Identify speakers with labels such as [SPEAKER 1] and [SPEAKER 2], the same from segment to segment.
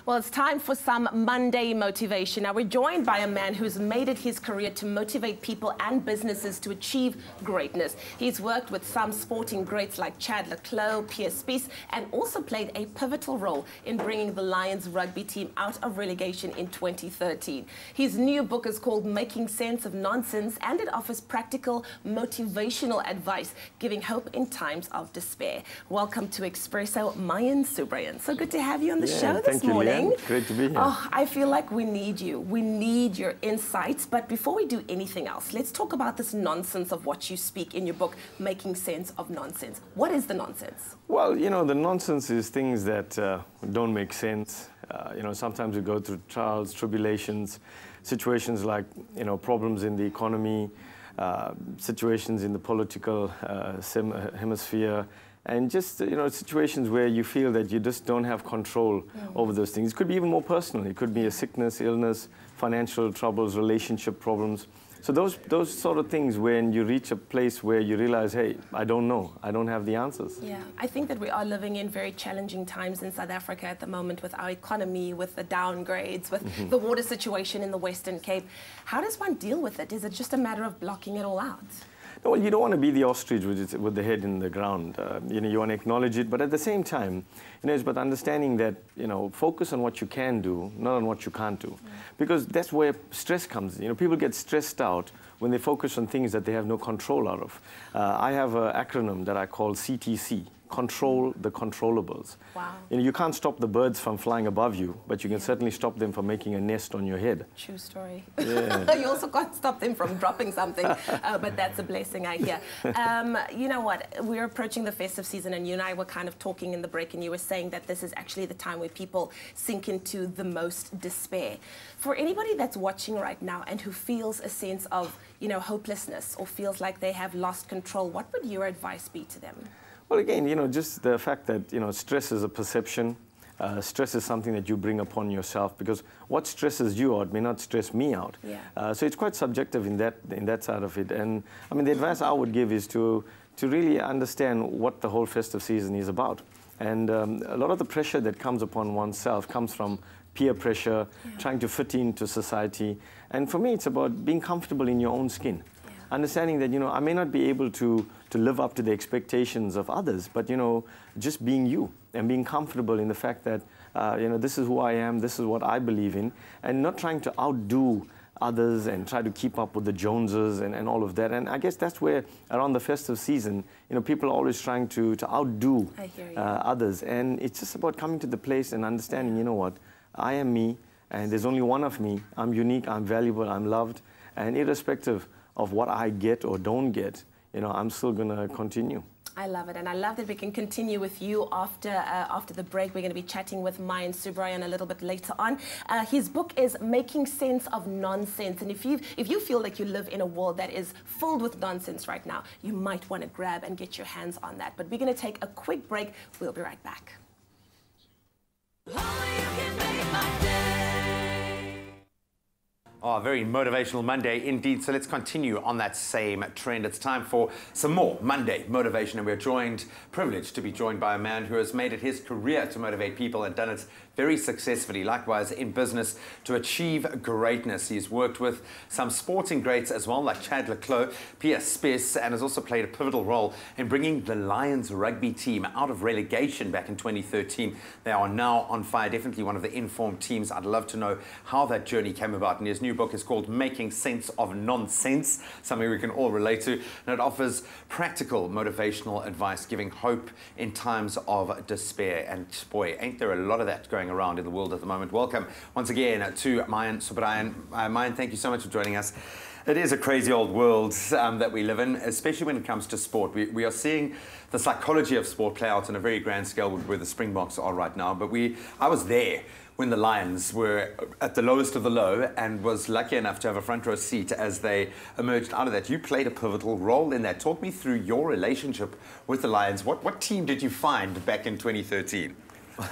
[SPEAKER 1] Well, it's time for some Monday motivation. Now, we're joined by a man who's made it his career to motivate people and businesses to achieve greatness. He's worked with some sporting greats like Chad Leclerc, Pierre Spies, and also played a pivotal role in bringing the Lions rugby team out of relegation in 2013. His new book is called Making Sense of Nonsense, and it offers practical, motivational advice, giving hope in times of despair. Welcome to Expresso, Myan Subrayan. So good to have you on the show this morning.
[SPEAKER 2] Great to be here.
[SPEAKER 1] Oh, I feel like we need you. We need your insights. But before we do anything else, let's talk about this nonsense of what you speak in your book, Making Sense of Nonsense. What is the nonsense?
[SPEAKER 2] Well, you know, the nonsense is things that don't make sense. You know, sometimes we go through trials, tribulations, situations like, you know, problems in the economy, situations in the political hemisphere, and just, you know, situations where you feel that you just don't have control over those things. It could be even more personal. It could be a sickness, illness, financial troubles, relationship problems. So those sort of things, when you reach a place where you realize, hey, I don't know, I don't have the answers.
[SPEAKER 1] Yeah, I think that we are living in very challenging times in South Africa at the moment, with our economy, with the downgrades, with the water situation in the Western Cape. How does one deal with it? Is it just a matter of blocking it all out?
[SPEAKER 2] No, well, you don't want to be the ostrich with the head in the ground. You know, you want to acknowledge it, but at the same time, you know, it's about understanding that, you know, focus on what you can do, not on what you can't do. Because that's where stress comes in. You know, people get stressed out when they focus on things that they have no control out of. I have an acronym that I call CTC. Control the controllables.
[SPEAKER 1] Wow.
[SPEAKER 2] You know, you can't stop the birds from flying above you, but you can certainly stop them from making a nest on your head.
[SPEAKER 1] True story.
[SPEAKER 2] Yeah.
[SPEAKER 1] You also can't stop them from dropping something, but that's a blessing, I hear. You know what? We're approaching the festive season, and you and I were kind of talking in the break, and you were saying that this is actually the time where people sink into the most despair. For anybody that's watching right now and who feels a sense of, you know, hopelessness, or feels like they have lost control, what would your advice be to them?
[SPEAKER 2] Well, again, you know, just the fact that, you know, stress is a perception. Stress is something that you bring upon yourself, because what stresses you out may not stress me out.
[SPEAKER 1] Yeah.
[SPEAKER 2] So it's quite subjective in that side of it. And I mean, the advice I would give is to really understand what the whole festive season is about. And a lot of the pressure that comes upon oneself comes from peer pressure, trying to fit into society. And for me, it's about being comfortable in your own skin. Understanding that, you know, I may not be able to live up to the expectations of others, but, you know, just being you and being comfortable in the fact that, you know, this is who I am, this is what I believe in, and not trying to outdo others and try to keep up with the Joneses and all of that. And I guess that's where, around the festive season, you know, people are always trying to outdo others. And it's just about coming to the place and understanding, you know what, I am me, and there's only one of me. I'm unique, I'm valuable, I'm loved, and irrespective of what I get or don't get, you know, I'm still going to continue.
[SPEAKER 1] I love it, and I love that we can continue with you after the break. We're going to be chatting with Myan Subrayan a little bit later on. His book is Making Sense of Nonsense, and if you feel like you live in a world that is filled with nonsense right now, you might want to grab and get your hands on that. But we're going to take a quick break. We'll be right back.
[SPEAKER 3] Oh, very motivational Monday indeed. So let's continue on that same trend. It's time for some more Monday motivation, and we're privileged to be joined by a man who has made it his career to motivate people and done it very successfully, likewise in business, to achieve greatness. He's worked with some sporting greats as well, like Chad Leclerc, Pierre Spies, and has also played a pivotal role in bringing the Lions rugby team out of relegation back in 2013. They are now on fire, definitely one of the informed teams. I'd love to know how that journey came about. And his new book is called Making Sense of Nonsense, something we can all relate to, and it offers practical motivational advice, giving hope in times of despair. And boy, ain't there a lot of that going around in the world at the moment. Welcome once again to Myan Subrayan. Myan, thank you so much for joining us. It is a crazy old world that we live in, especially when it comes to sport. We are seeing the psychology of sport play out on a very grand scale where the Springboks are right now. But I was there when the Lions were at the lowest of the low, and was lucky enough to have a front row seat as they emerged out of that. You played a pivotal role in that. Talk me through your relationship with the Lions. What team did you find back in 2013?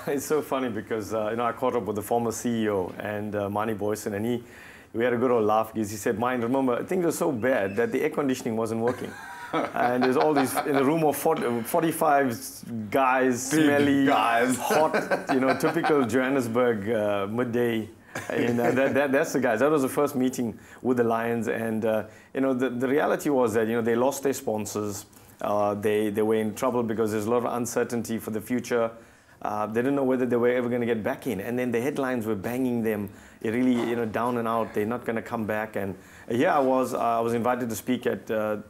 [SPEAKER 2] It's so funny because, you know, I caught up with the former CEO, and Manny Boyson, and we had a good old laugh because he said, "Myan, remember, things were so bad that the air conditioning wasn't working." And there's all these, in a room of 45 guys,
[SPEAKER 3] Big
[SPEAKER 2] smelly,
[SPEAKER 3] guys.
[SPEAKER 2] hot, you know, typical Johannesburg midday. And that's the guys. That was the first meeting with the Lions. And, you know, the reality was that, you know, they lost their sponsors. They were in trouble because there's a lot of uncertainty for the future. They didn't know whether they were ever going to get back in. And then the headlines were banging them really, you know, down and out. They're not going to come back. And here I was invited to speak at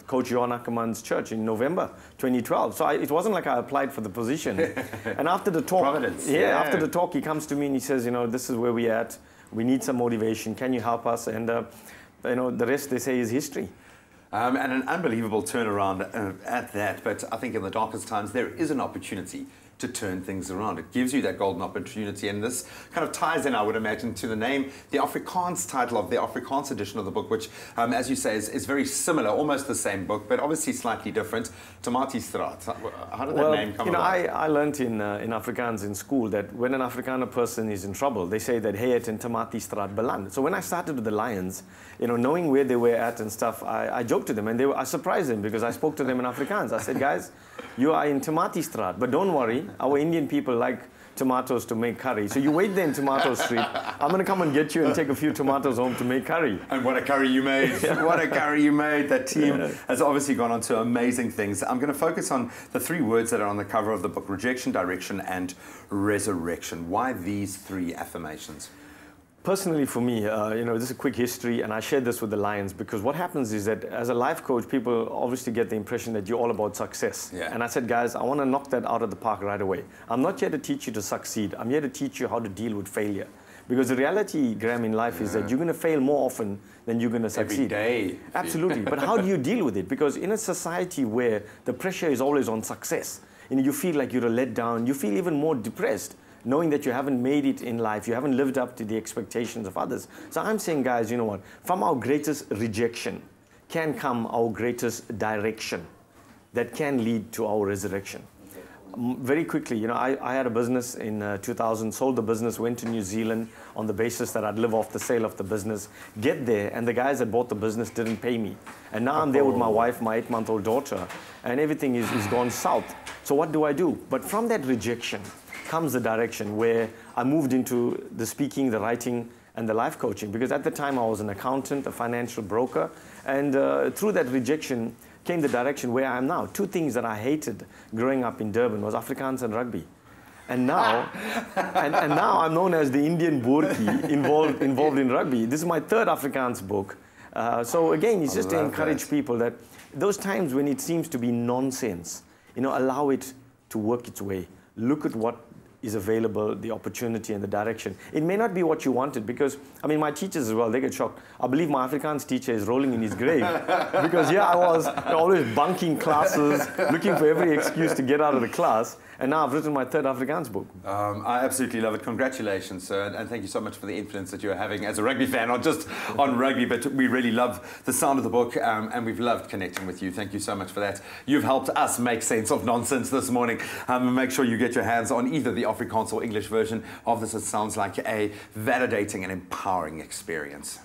[SPEAKER 2] Coach Johan Ackerman's church in November 2012. So it wasn't like I applied for the position. And after the talk,
[SPEAKER 3] Providence.
[SPEAKER 2] After the talk, he comes to me and he says, you know, this is where we're at. We need some motivation. Can you help us? And, you know, the rest, they say, is history.
[SPEAKER 3] And an unbelievable turnaround at that. But I think in the darkest times, there is an opportunity to turn things around. It gives you that golden opportunity, and this kind of ties in, I would imagine, to the name, the Afrikaans title of the Afrikaans edition of the book, which, as you say, is very similar, almost the same book, but obviously slightly different. Tomatistraat. How did that name come about?
[SPEAKER 2] I learned in Afrikaans in school that when an Afrikaner person is in trouble, they say that, hey, het in Tomatistraat beland. So when I started with the Lions, you know, knowing where they were at and stuff, I joked to them, and I surprised them because I spoke to them in Afrikaans. I said, guys, you are in Tomatistraat, but don't worry, our Indian people like tomatoes to make curry. So you wait there in Tomato Street. I'm going to come and get you and take a few tomatoes home to make curry.
[SPEAKER 3] And what a curry you made. What a curry you made. That team has obviously gone on to amazing things. I'm going to focus on the three words that are on the cover of the book: rejection, direction, and resurrection. Why these three affirmations?
[SPEAKER 2] Personally, for me, you know, this is a quick history, and I shared this with the Lions because what happens is that as a life coach, people obviously get the impression that you're all about success.
[SPEAKER 3] Yeah.
[SPEAKER 2] And I said, guys, I want to knock that out of the park right away. I'm not here to teach you to succeed. I'm here to teach you how to deal with failure. Because the reality, Graham, in life is that you're going to fail more often than you're going to succeed.
[SPEAKER 3] Every day.
[SPEAKER 2] Absolutely. But how do you deal with it? Because in a society where the pressure is always on success, you know, you feel like you're let down, you feel even more depressed, knowing that you haven't made it in life, you haven't lived up to the expectations of others. So I'm saying, guys, you know what? From our greatest rejection can come our greatest direction that can lead to our resurrection. Very quickly, you know, I had a business in 2000, sold the business, went to New Zealand on the basis that I'd live off the sale of the business, get there, and the guys that bought the business didn't pay me. And now I'm there with my wife, my 8-month-old daughter, and everything is gone south. So what do I do? But from that rejection comes the direction where I moved into the speaking, the writing, and the life coaching. Because at the time I was an accountant, a financial broker, and through that rejection came the direction where I am now. Two things that I hated growing up in Durban was Afrikaans and rugby. And now, and now I'm known as the Indian Boertjie involved in rugby. This is my third Afrikaans book. So again, it's just to encourage people that those times when it seems to be nonsense, you know, allow it to work its way. Look at what is available, the opportunity and the direction. It may not be what you wanted because, I mean, my teachers as well, they get shocked. I believe my Afrikaans teacher is rolling in his grave because, yeah, I was always bunking classes, looking for every excuse to get out of the class. And now I've written my third Afrikaans book.
[SPEAKER 3] I absolutely love it. Congratulations, sir. And thank you so much for the influence that you're having as a rugby fan, not just on rugby, but we really love the sound of the book and we've loved connecting with you. Thank you so much for that. You've helped us make sense of nonsense this morning. Make sure you get your hands on either the Afrikaans or English version of this. It sounds like a validating and empowering experience.